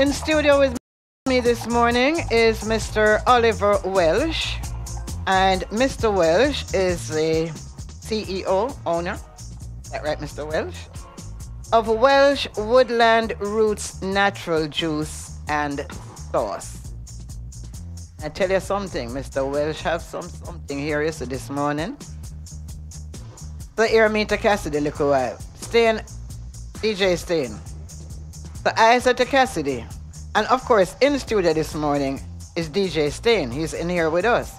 In studio with me this morning is Mr. Oliver Welsh. And Mr. Welsh is the CEO, owner, is that right, Mr. Welsh? Of Welsh Woodland Roots Natural Juice and Sauce. I tell you something, Mr. Welsh have something here you see this morning. So here me to Cassidy a little while. Stain, DJ Stain. So I said to Cassidy, and of course in the studio this morning is DJ Stain. He's in here with us.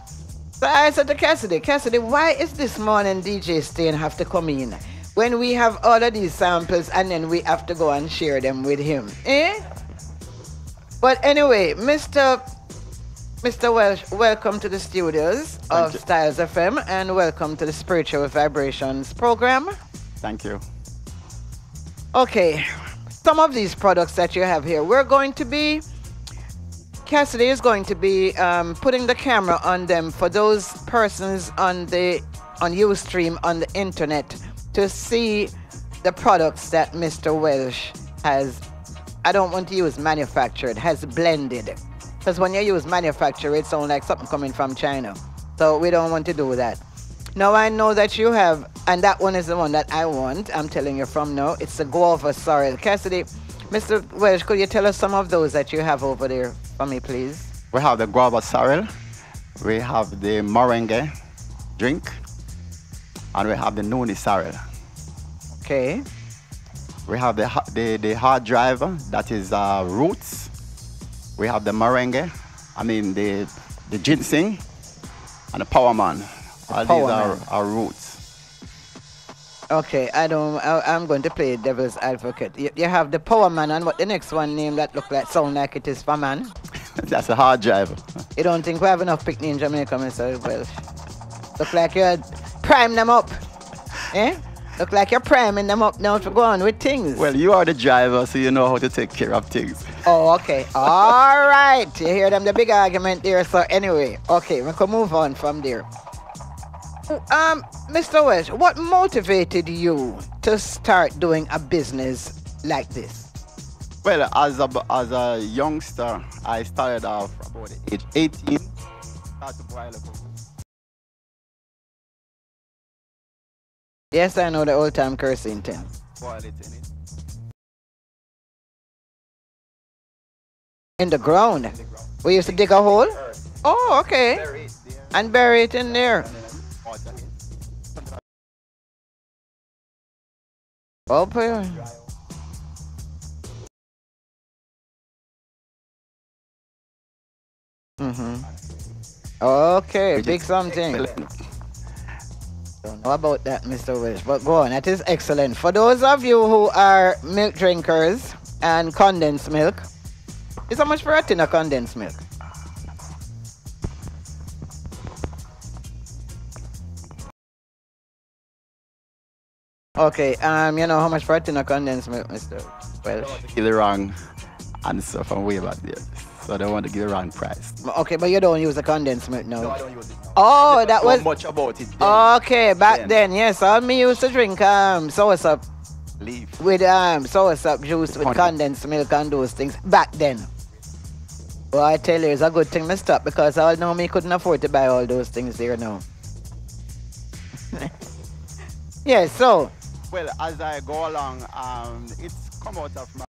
So I said to Cassidy, why is this morning DJ Stain have to come in when we have all of these samples and then we have to go and share them with him? Eh? But anyway, Mr. Welsh, welcome to the studios of Styles FM and welcome to the Spiritual Vibrations program. Thank you. Okay, some of these products that you have here, Cassidy is going to be putting the camera on them for those persons on Ustream on the internet to see the products that Mr. Welsh has, I don't want to use manufactured, has blended. Because when you use manufactured, it sounds like something coming from China. So we don't want to do that. Now I know that you have, and that one is the one that I want, I'm telling you from now, it's the guava sorrel. Cassidy, Mr. Welsh, could you tell us some of those that you have over there for me, please? We have the guava sorrel, we have the meringue drink, and we have the noni sorrel. Okay. We have the hard driver, that is roots. We have the meringue, the ginseng, and the power man. All these are roots. Okay, I'm going to play devil's advocate. You have the power man, and what the next one name that sound like it is for man? That's a hard driver. You don't think we have enough picnic in Jamaica, Mr. Welsh? Look like you prime them up. Eh? Look like you're priming them up now to go on with things. Well, you are the driver, so you know how to take care of things. Oh, okay. All right. You hear them, the big argument there. So anyway, okay, we can move on from there. Mr. Welsh, what motivated you to start doing a business like this? Well, as a youngster, I started off about the age 18. Started to boil up. Yes, I know the old time cursing thing. Boil it in it. In the ground? We used to dig a hole? Oh, okay. Bury it there. And bury it in there. Okay. Okay, big something. Don't know about that, Mr. Welsh, but go on. That is excellent. For those of you who are milk drinkers and condensed milk, it's how much for a tin of condensed milk? Okay, you know how much for a tin of condensed milk, Mr. Welsh? Give the wrong answer from way back there. So I don't want to give the wrong price. Okay, but you don't use the condensed milk now? No, I don't use it now. Oh, that was... much about it then. Okay, back then, yes. All me used to drink soursop. Leaf. With soursop juice with honey. condensed milk and those things. Back then. Well, I tell you, it's a good thing to stop because I know me couldn't afford to buy all those things there now. Yeah, so... Well, as I go along, it's come out of my...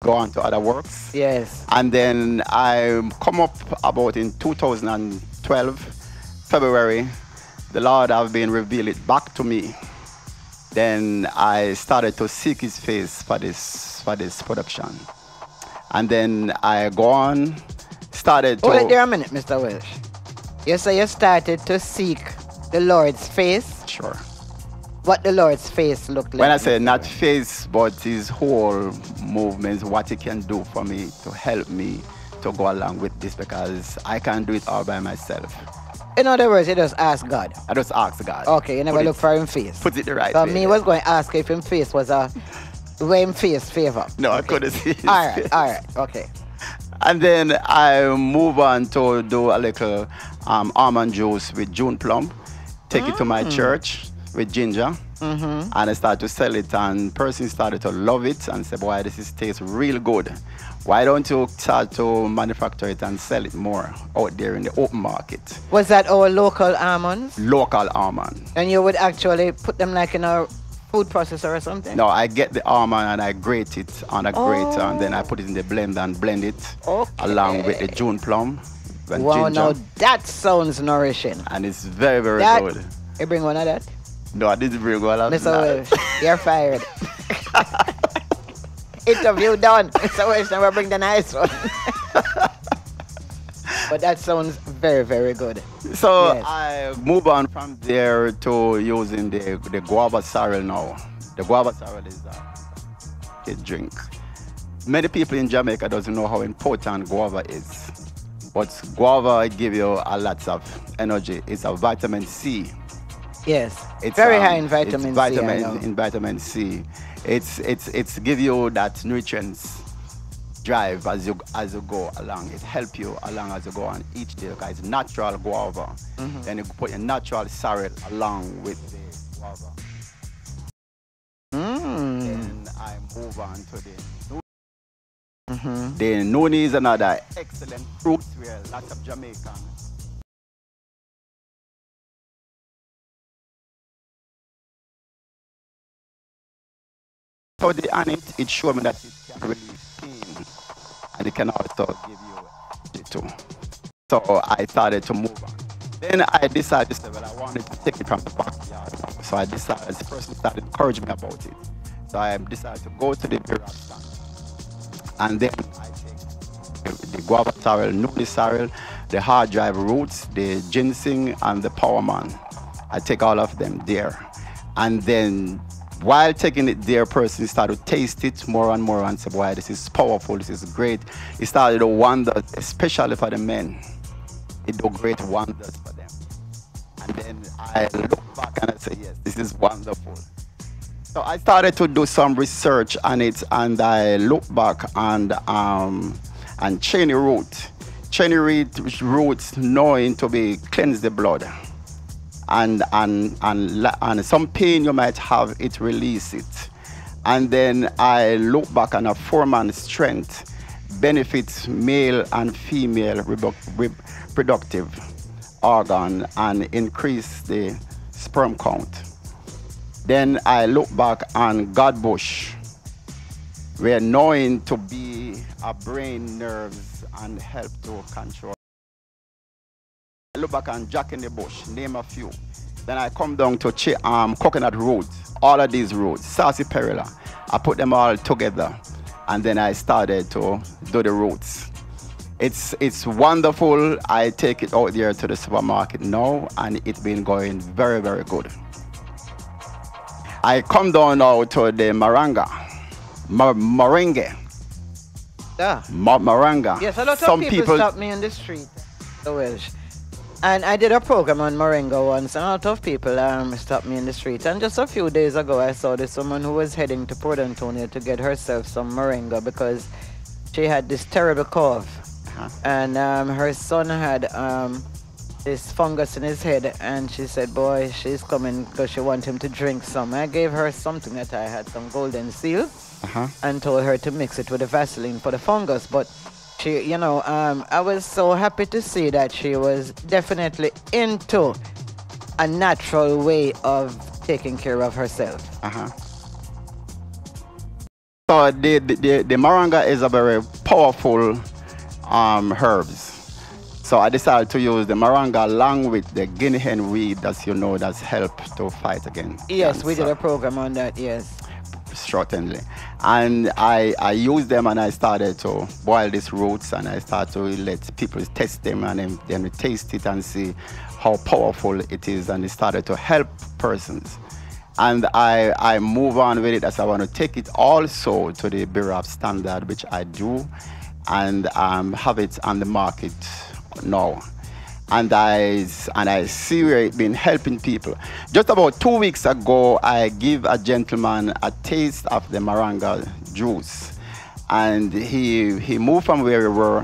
Go on to other works. Yes. And then I come up about in 2012, February, the Lord have been revealed it back to me. Then I started to seek his face for this production. And then I go on, started to... Hold it there a minute, Mr. Welsh. You say you started to seek the Lord's face? Sure. What the Lord's face looked like? When I say not face, but his whole movements, what he can do for me to help me to go along with this, because I can't do it all by myself. In other words, you just ask God. I just ask God. Okay, you never look for him face. Put it the right so way. Me was going to ask if him face was a way him face favor. No, okay. I couldn't see his all right, face. all right, okay. And then I move on to do a little almond juice with June plum. Take it to my church. with ginger. And I started to sell it, and persons started to love it and say, boy, this is tastes real good. Why don't you start to manufacture it and sell it more out there in the open market? Was that our local almonds? Local almond. And you would actually put them like in a food processor or something? No, I get the almond and I grate it on a grater, and then I put it in the blender and blend it along with the June plum and wow, ginger. now that sounds nourishing. And it's very, very that, good. You bring one of that? No, I didn't bring one of that. Mr. Welsh, you're fired. Interview done. Mr. Welsh, now we bring the nice one. But that sounds very, very good. So yes. I move on from there to using the guava sorrel now. The guava sorrel is a drink. Many people in Jamaica doesn't know how important guava is. But guava gives you a lot of energy. It's a vitamin C. Yes, it's very high in vitamin C. In vitamin C. It's give you that nutrients drive as you go along. It help you along as you go on each day. Because it's natural guava. Then you put a natural sorrel along with the guava. Then I move on to the The noni is another excellent fruit where lots of Jamaicans. So on it showed me that it can relieve pain, and it can also give you energy too. So I started to move on. Then I decided to say, well, I wanted to take it from the backyard. So I decided, the person started encouraging me about it. So I decided to go to the beer stand. And then I take the guava sorrel, noni sorrel, the hard drive roots, the ginseng, and the power man. I take all of them there. And then while taking it there, person started to taste it more and more and say, boy, this is powerful, this is great. It started to wonder, especially for the men. It do great wonders for them. And then I look back and I say, yes, this is wonderful. So I started to do some research on it, and I look back and cheney root. Cheney roots knowing to be cleanse the blood. And some pain you might have, it release it. And then I look back on a 4-man strength benefits male and female reproductive organ and increase the sperm count. Then I look back on God bush, where knowing to be a brain nerves and help to control. I look back on Jack in the bush, name a few. Then I come down to coconut roots, all of these roots, sarsaparilla. I put them all together, and then I started to do the roots. It's wonderful. I take it out there to the supermarket now, and it's been going very, very good. I come down now to the moringa. Yeah. Moringa. Yes, a lot of people stop me in the street, the Welsh. And I did a program on moringa once, and a lot of people stopped me in the street. And just a few days ago, I saw this woman who was heading to Port Antonio to get herself some moringa because she had this terrible cough. And her son had this fungus in his head, and she said, boy, she's coming because she wants him to drink some. I gave her something that I had, some golden seal, and told her to mix it with the Vaseline for the fungus. But she, you know, I was so happy to see that she was definitely into a natural way of taking care of herself. So the moringa is a very powerful herbs. So I decided to use the moringa along with the guinea hen weed, as you know, that's helped to fight against cancer. We did a program on that, yes. Certainly. And I used them, and I started to boil these roots, and I started to let people test them, and then taste it and see how powerful it is, and it started to help persons. And I move on with it as I want to take it also to the BRAF standard, which I do, and have it on the market now. And I see where it's been helping people. Just about 2 weeks ago, I give a gentleman a taste of the moringa juice. And he moved from where we were,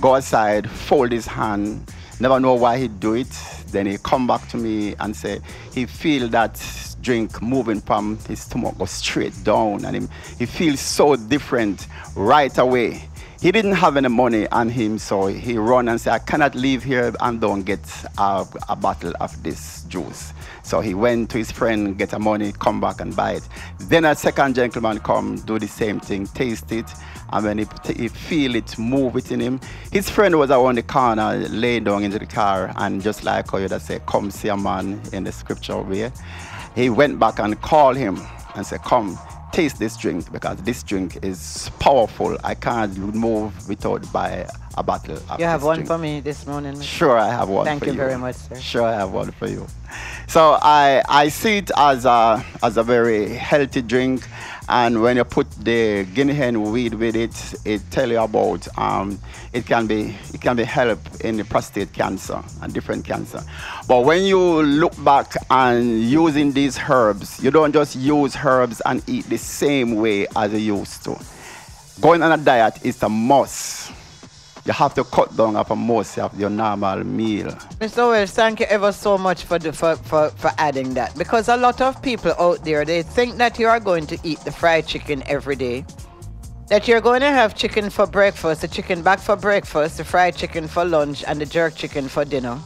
go outside, fold his hand, Never know why he do it. Then he come back to me and say he feel that drink moving from his stomach go straight down, and he feels so different right away. He didn't have any money on him, so he run and say, I cannot leave here and don't get a bottle of this juice. So he went to his friend, get the money, come back and buy it. Then a second gentleman come, do the same thing, taste it, and when he feel it move within him, his friend was around the corner, lay down into the car, and just like how you just say, come see a man in the scripture way, he went back and called him and said, come, taste this drink, because this drink is powerful. I can't move without buy a bottle of You have this one drink. for me this morning, Mr. Sure, I have one Thank for you. you very much, sir. Sure, I have one for you. So I see it as a very healthy drink, and when you put the guinea hen weed with it, it tell you about it can be help in the prostate cancer and different cancer. But when you look back and using these herbs, you don't just use herbs and eat the same way as you used to. Going on a diet is a must. You have to cut down up a most of your normal meal. Mr. Welsh, thank you ever so much for adding that. Because a lot of people out there, they think that you are going to eat the fried chicken every day. That you're going to have chicken for breakfast, the chicken back for breakfast, the fried chicken for lunch, and the jerk chicken for dinner.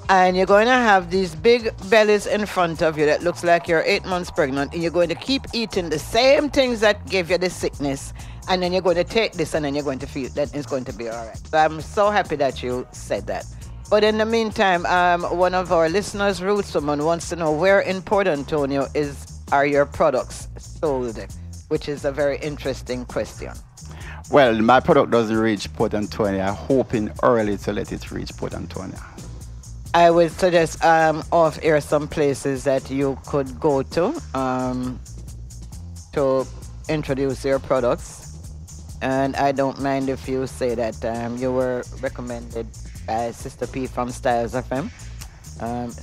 And you're going to have these big bellies in front of you that looks like you're 8 months pregnant, and you're going to keep eating the same things that gave you the sickness, and then you're going to take this and then you're going to feel that it's going to be all right. So I'm so happy that you said that. But in the meantime, one of our listeners, Roots Woman, wants to know where in Port Antonio are your products sold, which is a very interesting question. Well, my product doesn't reach Port Antonio. I'm hoping early to let it reach Port Antonio. I would suggest off air some places that you could go to introduce your products. And I don't mind if you say that you were recommended by Sista P from Styles FM,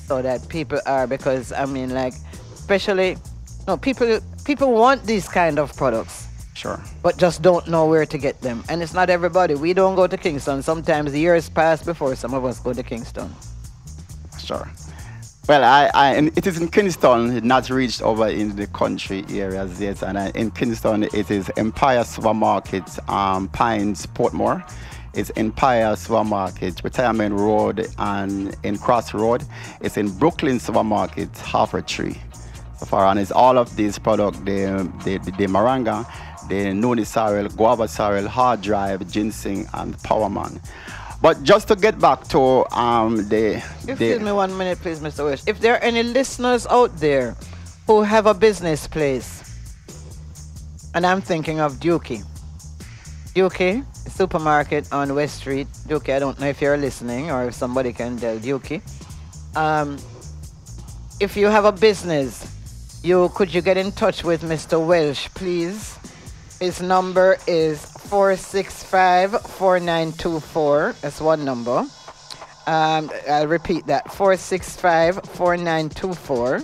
so that people are, because I mean, like, especially, no, people want these kind of products. Sure. But just don't know where to get them. And it's not everybody. We don't go to Kingston. Sometimes years pass before some of us go to Kingston. Sure. Well, and it is in Kingston, not reached over in the country areas yet. And in Kingston, it is Empire Supermarket, Pines, Portmore. It's Empire Supermarket, Retirement Road, and in Cross Road. It's in Brooklyn Supermarket, Harper Tree. So far, and it's all of these products, the Maranga, the Noni Sorrel, Guava Sorrel, Hard Drive, Ginseng, and Powerman. But just to get back to Excuse me 1 minute, please, Mr. Welsh. If there are any listeners out there who have a business place, and I'm thinking of Dukey supermarket on West Street. Dukey, I don't know if you're listening or if somebody can tell Dukey. If you have a business, could you get in touch with Mr. Welsh, please? His number is 465-4924. That's one number. I'll repeat that, 465-4924.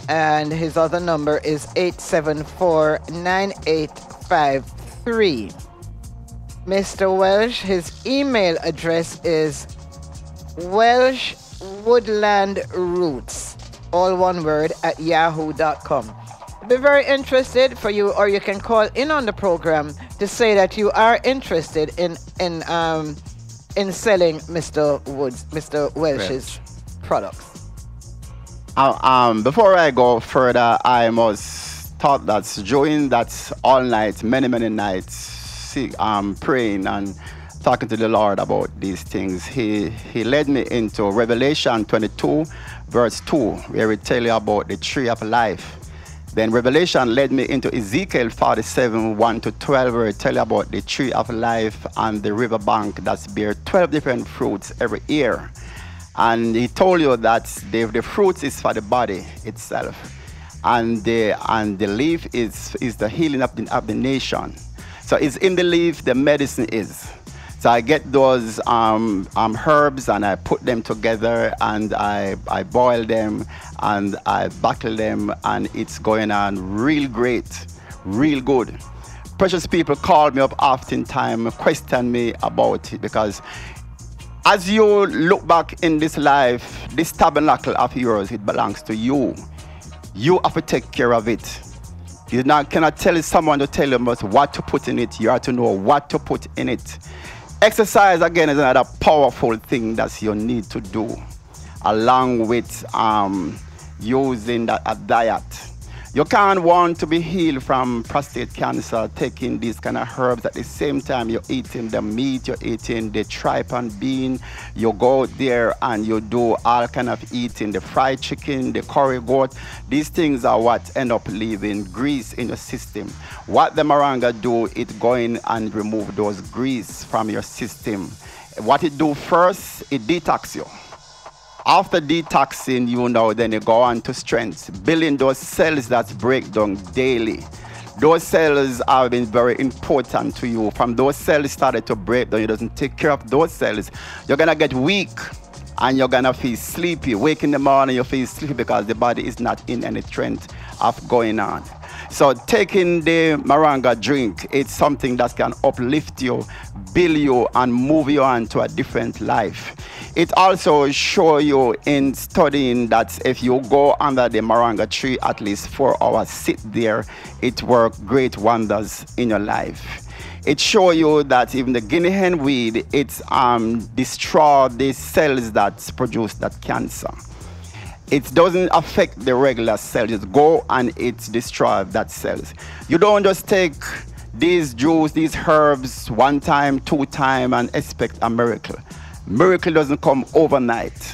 And his other number is 874-9853. Mr. Welsh, his email address is welshwoodlandroots, all one word, at yahoo.com. Be very interested for you, or you can call in on the program to say that you are interested in selling Mr. Welsh's products. Before I go further, I must thought that during that all night, many nights, praying and talking to the Lord about these things, He led me into Revelation 22, verse 2, where it tell you about the tree of life. Then Revelation led me into Ezekiel 47, 1 to 12, where it tell you about the tree of life and the river bank that bear 12 different fruits every year. And he told you that the fruit is for the body itself. And the leaf is the healing of the nation. So it's in the leaf the medicine is. So I get those herbs and I put them together and I boil them and I bottle them, and it's going on real great, real good. Precious people call me up oftentimes, question me about it, because As you look back in this life, this tabernacle of yours, it belongs to you. You have to take care of it. You cannot tell someone to tell them what to put in it. You have to know what to put in it. Exercise, again, is another powerful thing that you need to do, along with using a diet. You can't want to be healed from prostate cancer taking these kind of herbs at the same time you're eating the meat, you're eating the tripe and bean. You go out there and you do all kind of eating, the fried chicken, the curry goat. These things are what end up leaving grease in your system. What the moringa do, it go in and remove those grease from your system. What it do first, it detox you. After detoxing, then you go on to strength, building those cells that break down daily. Those cells have been very important to you. From those cells started to break down, you doesn't take care of those cells, you're gonna get weak and you're gonna feel sleepy. Wake in the morning, you feel sleepy because the body is not in any strength of going on. So taking the moringa drink, it's something that can uplift you, build you, and move you on to a different life. It also shows you in studying that if you go under the moringa tree at least 4 hours, sit there, it works great wonders in your life. It shows you that even the guinea hen weed, it destroys the cells that produce that cancer. It doesn't affect the regular cells. Just go and it destroys that cells. You don't just take these juice, these herbs 1 time, 2 times and expect a miracle. Miracle doesn't come overnight.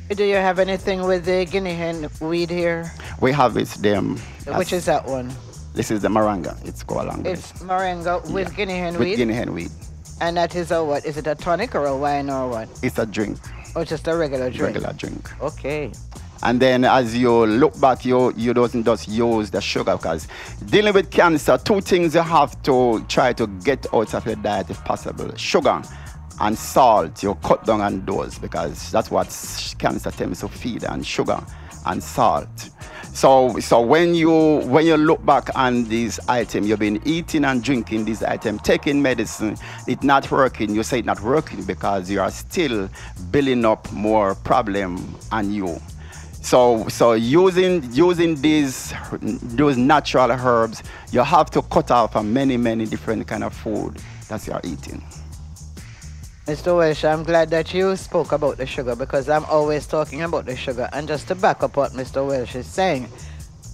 Do you have anything with the guinea hen weed here? We have it them. Which is that one? This is the moringa. It's go along with It's moringa with guinea hen weed? With guinea hen weed. And that is a what? Is it a tonic or a wine or what? It's a drink. Or just a regular drink? Regular drink. Okay. And then as you look back, you doesn't just use the sugar, because dealing with cancer, 2 things you have to try to get out of your diet if possible. Sugar and salt. You cut down on those because that's what cancer tends to feed, and sugar and salt. So when you look back on these items, you've been eating and drinking these items, taking medicine, it's not working. You say it's not working because you are still building up more problem on you. So using those natural herbs, you have to cut off from many different kind of food that you are eating. Mr. Welsh, I'm glad that you spoke about the sugar, because I'm always talking about the sugar. And just to back up what Mr. Welsh is saying,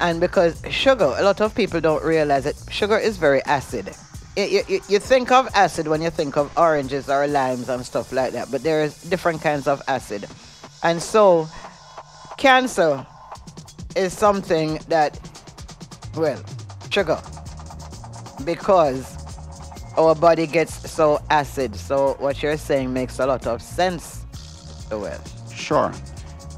and because sugar, a lot of people don't realize it, sugar is very acid. You think of acid when you think of oranges or limes and stuff like that, but there is different kinds of acid. And so cancer is something that, well, sugar, because our body gets so acid. So what you're saying makes a lot of sense. Well, sure.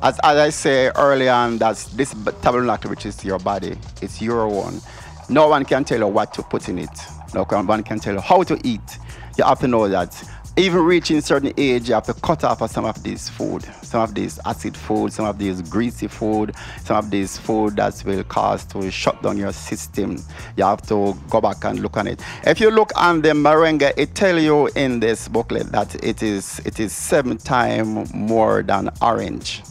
As I say earlier on, that's this tabernacle, which is your body, it's your one. No one can tell you what to put in it. No one can tell you how to eat. You have to know that even reaching certain age, you have to cut off of some of these food, some of these acid food, some of these greasy food, some of these food that will cause to shut down your system. You have to go back and look on it. If you look on the moringa, it tells you in this booklet that it is 7 times more than orange.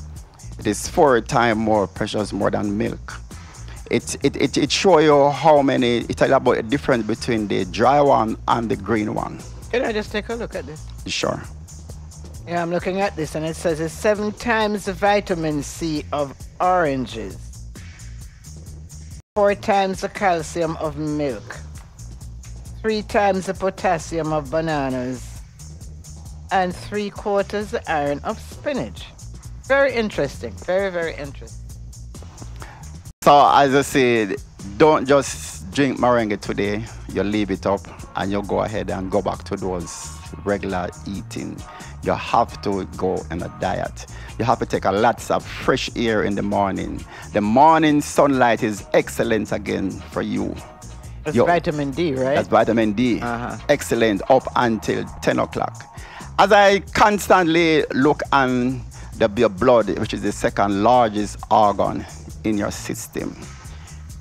It is 4 times more precious, more than milk. It shows you how many, it tells you about the difference between the dry one and the green one. Can I just take a look at this? Sure. Yeah, I'm looking at this and it says it's 7 times the vitamin C of oranges, 4 times the calcium of milk, 3 times the potassium of bananas, and 3/4 the iron of spinach. Very interesting. Very interesting. So as I said, don't just drink moringa today. You leave it up and you go ahead and go back to those regular eating. You have to go on a diet. You have to take a lots of fresh air in the morning. The morning sunlight is excellent again for you. That's vitamin D, right? That's vitamin D. Excellent up until 10 o'clock. As I constantly look on your blood, which is the 2nd largest organ in your system,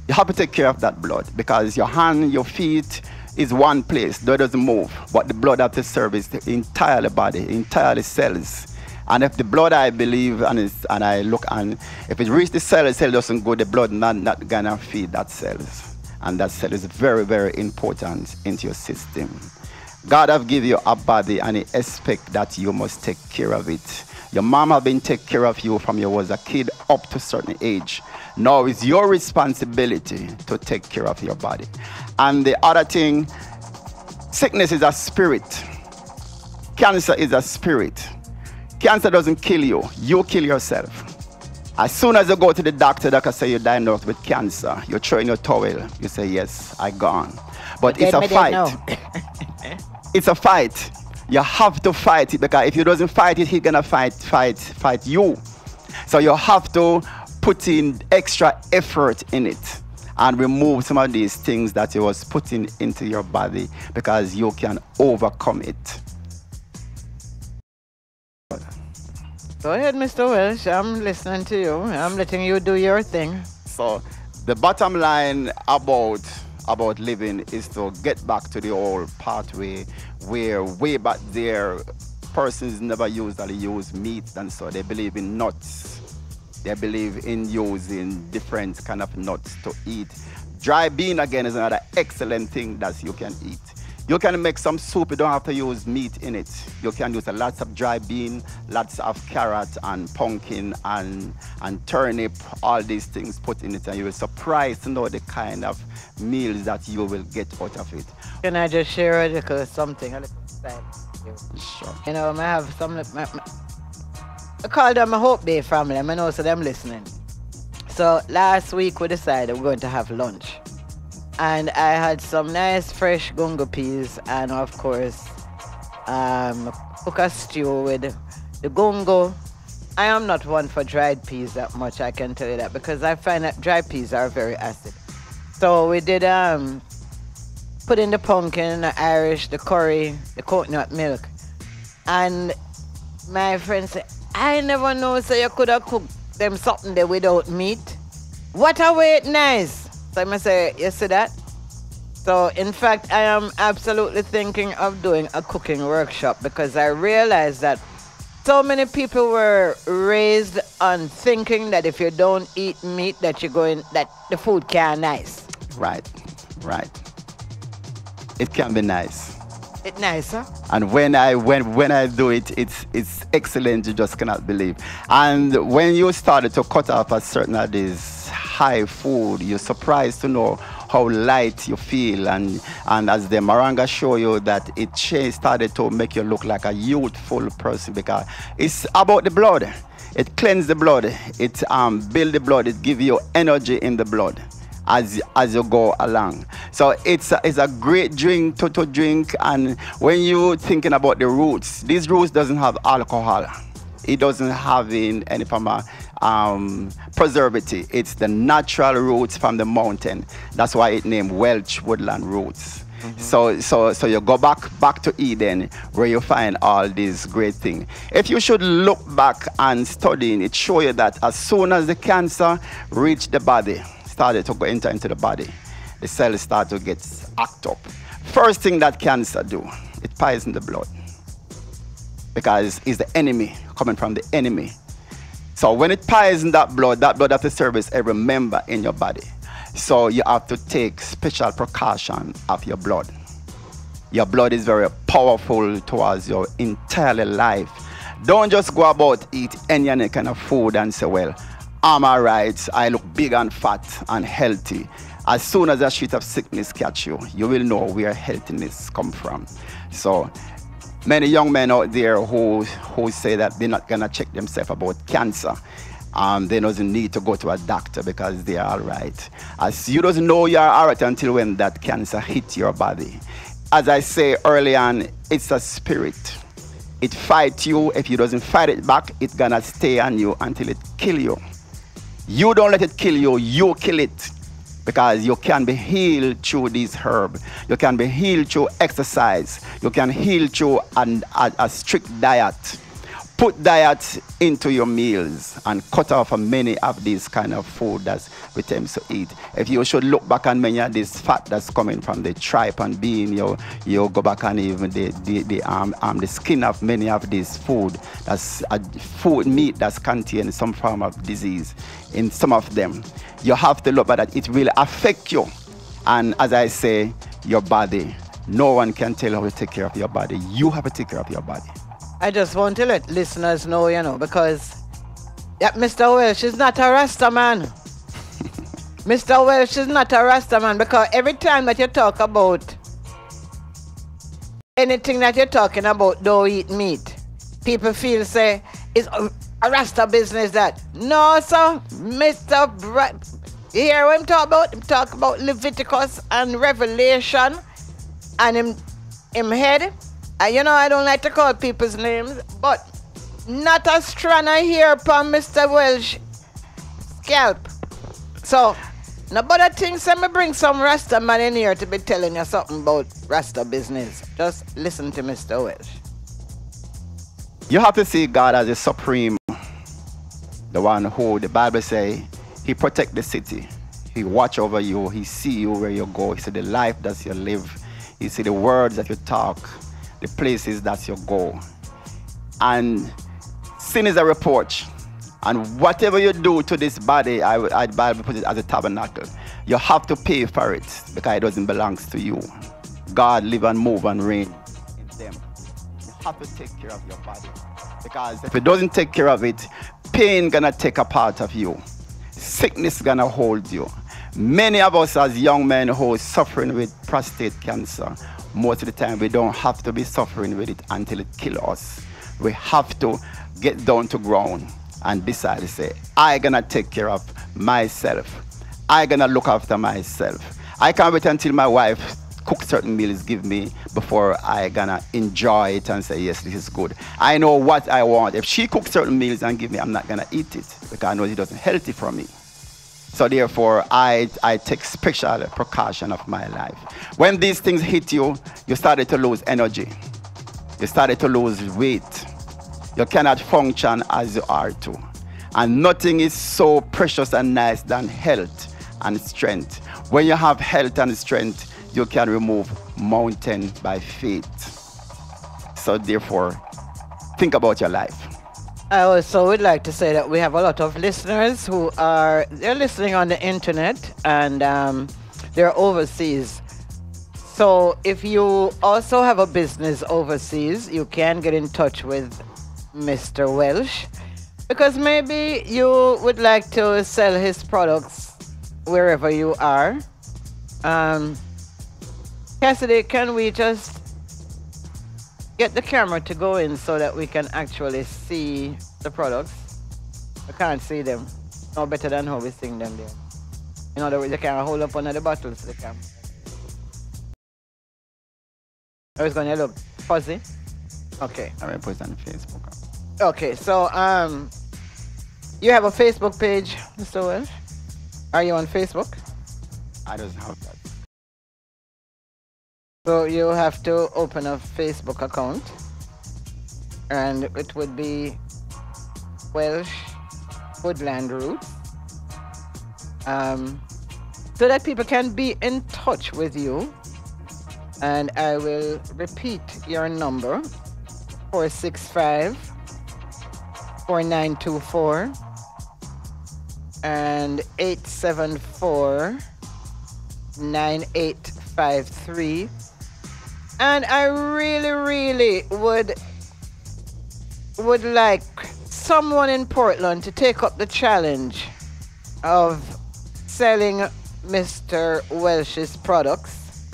you have to take care of that blood, because your hand, your feet, is one place. Blood doesn't move. But the blood have to service the entire body, entirely cells. And if the blood, I believe, and I look, and if it reaches the cell doesn't go, the blood not gonna feed that cells. And that cell is very, very important into your system. God have given you a body and He expect that you must take care of it. Your mom have been taking care of you from you was a kid up to a certain age. Now it's your responsibility to take care of your body. And the other thing, sickness is a spirit. Cancer is a spirit. Cancer doesn't kill you. You kill yourself. As soon as you go to the doctor say you're diagnosed with cancer, you throw in your towel. You say, yes, I gone. But it's a fight. It's a fight. You have to fight it, because if you doesn't fight it, he's gonna fight you. So you have to put in extra effort in it and remove some of these things that you was putting into your body, because you can overcome it. Go ahead, Mr. Welsh. I'm listening to you. I'm letting you do your thing. So the bottom line about living is to get back to the old pathway where way back there persons never use meat, and so they believe in nuts. They believe in using different kind of nuts to eat. Dry bean again is another excellent thing that you can eat. You can make some soup, you don't have to use meat in it. You can use lots of dry bean, lots of carrot and pumpkin and turnip, all these things put in it, and you will be surprised to know the kind of meals that you will get out of it. Can I just share a little something, a little side? Sure. You know, I have some, I call them a Hope Day family, I know so them listening. So last week we decided we're going to have lunch. And I had some nice fresh gungo peas and of course cook a stew with the gungo. I am not one for dried peas that much, I can tell you that, because I find that dried peas are very acid. So we did put in the pumpkin, the Irish, the curry, the coconut milk. And my friend said, I never know so you could have cooked them something there without meat. What a way it nice. So I must say, you see that? So in fact, I am absolutely thinking of doing a cooking workshop, because I realized that so many people were raised on thinking that if you don't eat meat, that that the food can't nice. Right. It can be nice. It's nice, huh? And when I do it, it's excellent. You just cannot believe. And when you started to cut off a certain of these high food, you're surprised to know how light you feel. And as the Maranga show you that it started to make you look like a youthful person, because it's about the blood. It cleanses the blood. It builds the blood. It gives you energy in the blood as you go along. So it's a great drink to drink. And when you're thinking about the roots, these roots doesn't have alcohol. It doesn't have any form of preservative. It's the natural roots from the mountain. That's why it named Welsh woodland roots. Mm-hmm. So you go back to Eden, where you find all these great things. If you should look back and study, it show you that as soon as the cancer reached the body, started to enter into the body, the cells start to get act up. First thing that cancer do, it poisons the blood, because it's the enemy coming from the enemy. So when it poisons that blood has to service every member in your body. So you have to take special precaution of your blood. Your blood is very powerful towards your entire life. Don't just go about eat any kind of food and say, well, I'm all right, I look big and fat and healthy. As soon as a sheet of sickness catch you, you will know where healthiness come from. So many young men out there who say that they're not gonna check themselves about cancer. They doesn't need to go to a doctor because they are all right. As you doesn't know you're all right until when that cancer hits your body. As I say early on, it's a spirit. It fights you. If you doesn't fight it back, it's gonna stay on you until it kill you. You don't let it kill you, you kill it. Because you can be healed through these herbs. You can be healed through exercise. You can heal through a strict diet. Put diet into your meals and cut off many of these kind of food that we tend to eat. If you should look back on many of this fat that's coming from the tripe and bean, you go back and even the skin of many of these food, that's food meat that's contained some form of disease in some of them. You have to look at that. It will affect you. And as I say, your body. No one can tell you how to take care of your body. You have to take care of your body. I just want to let listeners know, because Mr. Welsh is not a Rasta man. Mr. Welsh is not a Rasta man, because every time that you talk about anything that you're talking about, don't eat meat, people feel say it's a Rasta business that. No, sir, you hear what I'm talking about? I'm talking about Leviticus and Revelation and him head. I don't like to call people's names, but not a strand I hear from Mr. Welsh scalp. So, nobody thinks I'm going to bring some Rasta man in here to be telling you something about Rasta business. Just listen to Mr. Welsh. You have to see God as the supreme, the one who the Bible says he protect the city. He watch over you. He see you where you go. He see the life that you live. He see the words that you talk, the places that you go. And sin is a reproach. And whatever you do to this body, I Bible put it as a tabernacle. You have to pay for it because it doesn't belong to you. God live and move and reign in them. You have to take care of your body. Because if it doesn't take care of it, pain gonna take a part of you. Sickness gonna hold you. Many of us as young men who are suffering with prostate cancer, most of the time we don't have to be suffering with it until it kills us. We have to get down to ground and decide to say, I'm gonna take care of myself. I'm gonna look after myself. I can't wait until my wife cooks certain meals, give me, before I gonna enjoy it and say, yes, this is good. I know what I want. If she cooks certain meals and give me, I'm not gonna eat it because I know it doesn't healthy for me. So therefore, I take special precaution of my life. When these things hit you, you started to lose energy. You started to lose weight. You cannot function as you are to. And nothing is so precious and nice than health and strength. When you have health and strength, you can remove mountain by faith. So therefore, think about your life. I also would like to say that we have a lot of listeners who they're listening on the internet and they're overseas. So if you also have a business overseas, you can get in touch with Mr. Welsh, because maybe you would like to sell his products wherever you are. Cassidy, can we just get the camera to go in so that we can actually see the products? I can't see them. No better than how we sing them there. In other words, you can hold up one of the bottles to the camera. Oh, it's going to look fuzzy? Okay. I'm going to put it on Facebook. Okay, so you have a Facebook page, Mr. Welsh? Are you on Facebook? I don't have that. So you have to open a Facebook account, and it would be Welsh Woodland Roots, so that people can be in touch with you. And I will repeat your number: 465-4924 and 874-9853. And I really would like someone in Portland to take up the challenge of selling Mr. Welsh's products,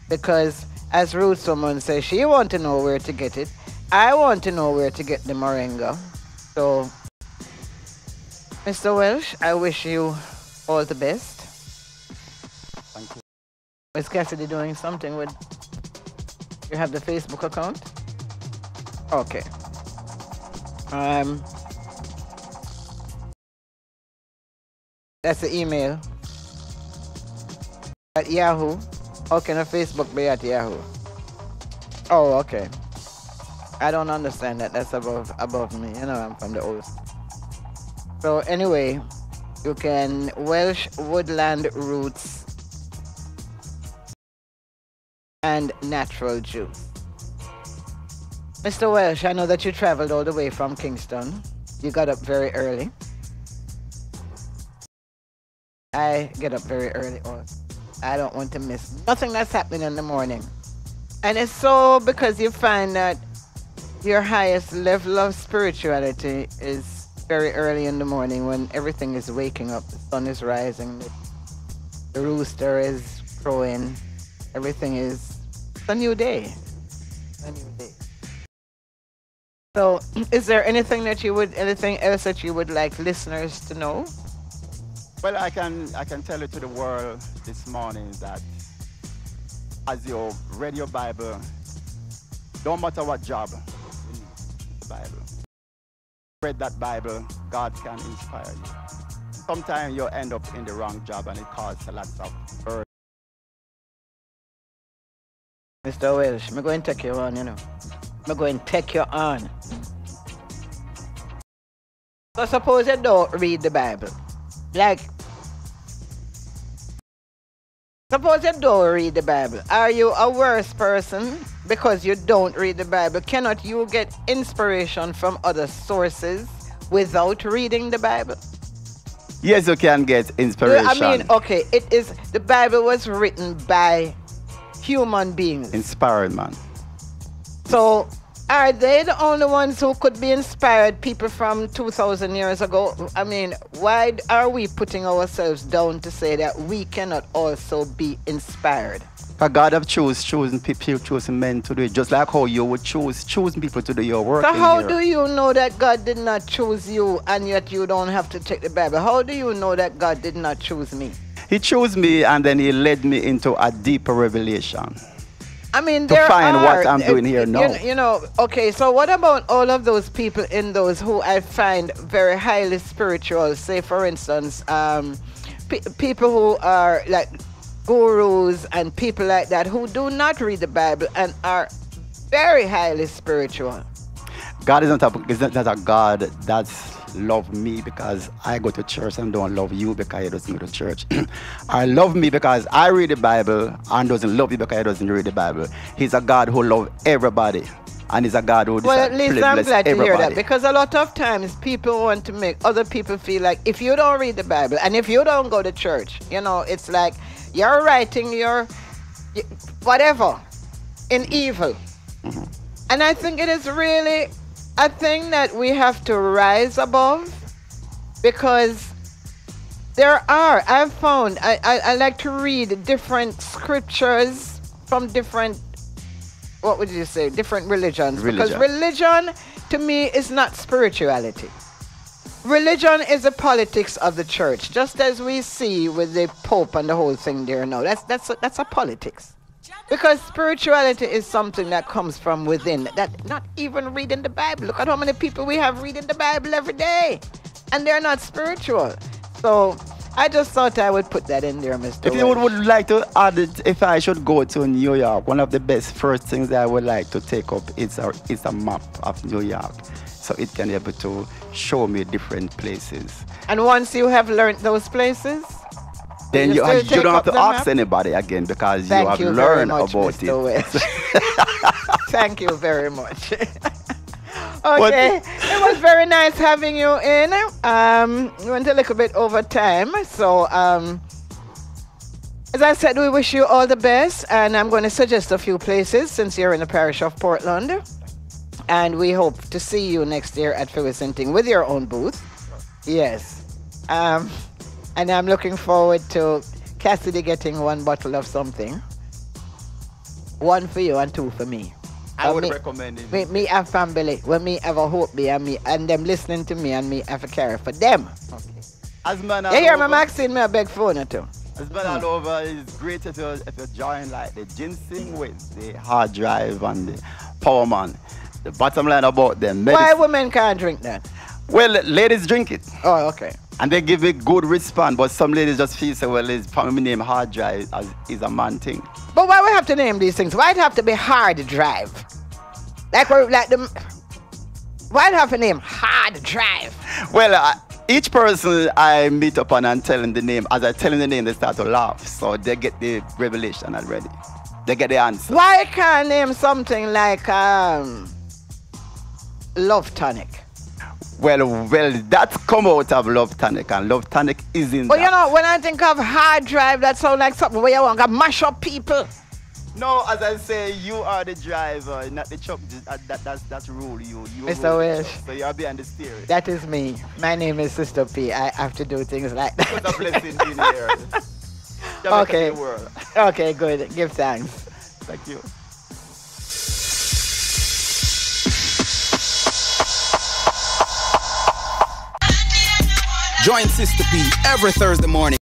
because as Ruth woman says, she want to know where to get it. I want to know where to get the moringa. So, Mr. Welsh, I wish you all the best. Thank you. Is Cassidy doing something with... You have the Facebook account? Okay. That's the email. At Yahoo. How can a Facebook be at Yahoo? Oh, okay. I don't understand that. That's above me. You know, I'm from the old. So anyway, you can Welsh woodland roots and natural juice. Mr. Welsh, I know that you traveled all the way from Kingston. You got up very early. I get up very early also. I don't want to miss nothing that's happening in the morning. And it's so because you find that your highest level of spirituality is very early in the morning when everything is waking up, the sun is rising, the rooster is crowing, everything is a new day. A new day. So, is there anything else that you would like listeners to know? Well, I can tell you to the world this morning that as you read your Bible, don't matter what job you need, the Bible. Read that Bible, God can inspire you. Sometimes you end up in the wrong job and it causes a lot of burden. Mr. Welsh, I'm going to take you on, you know. I'm going to take you on. So suppose you don't read the Bible. Like, suppose you don't read the Bible. Are you a worse person because you don't read the Bible? Cannot you get inspiration from other sources without reading the Bible? Yes, you can get inspiration. I mean, okay, the Bible was written by human beings. Inspired, man. So, are they the only ones who could be inspired, people from 2,000 years ago? I mean, why are we putting ourselves down to say that we cannot also be inspired? Because God have chosen people, chosen men to do it, just like how you would choose people to do your work. So how do you know that God did not choose you and yet you don't have to take the Bible? How do you know that God did not choose me? He chose me and then he led me into a deeper revelation. I mean, to find what I'm doing here now. You know, okay, so what about all of those people in those who I find very highly spiritual? Say, for instance, people who are like gurus and people like that who do not read the Bible and are very highly spiritual. God is not a God that's love me because I go to church and don't love you because he doesn't go to church. I love me because I read the Bible and doesn't love you because he doesn't read the Bible. He's a God who loves everybody. And he's a God who well, at least I'm glad to hear that, because a lot of times people want to make other people feel like if you don't read the Bible and if you don't go to church, you know, it's like you're writing your whatever in evil. Mm-hmm. And I think it is really a thing that we have to rise above, because I've found, I like to read different scriptures from different, what would you say, different religions. Because religion to me is not spirituality. Religion is the politics of the church, just as we see with the Pope and the whole thing there now. That's a politics. Because spirituality is something that comes from within, that not even reading the Bible. Look at how many people we have reading the Bible every day, and they're not spiritual. So I just thought I would put that in there, Mr. If you would like to add it, if I should go to New York, one of the best first things that I would like to take up is a map of New York, so it can be able to show me different places. And once you have learned those places, then you don't have to ask anybody again, because you have learned about it. Thank you very much. Okay, it was very nice having you in. We went a little bit over time, so as I said, we wish you all the best, and I'm going to suggest a few places since you're in the parish of Portland, and we hope to see you next year at Fewisinting with your own booth. Yes. And I'm looking forward to Cassidy getting one bottle of something. One for you and two for me. I would recommend it. Me have family. When me have a hope be and them listening to me and me have a care for them. Okay. As man you hear my Maxine, me a beg phone too. As man all over, it's great if you join like the ginseng with the hard drive and the power man. The bottom line about them. Why women can't drink that? Well, ladies drink it. Oh, okay. And they give a good response, but some ladies just feel so, well, it's family name hard drive is a man thing. But why we have to name these things? Why it have to be hard drive? Like the why do you have a name? Hard Drive. Well, each person I meet upon and tell them the name, as I tell them the name, they start to laugh. So they get the revelation already. They get the answer. Why can't I name something like Love Tonic? Well, that's come out of Love Tonic, and Love Tonic is in But that. you know, when I think of Hard Drive, that sounds like something where you want to mash up people. No, as I say, you are the driver, not the truck. That's rule. You Mr. Welsh. So you are behind the steering. That is me. My name is Sista P. I have to do things like that. Put a blessing in here. Okay. The world. Okay, good. Give thanks. Thank you. Join Sista P every Thursday morning.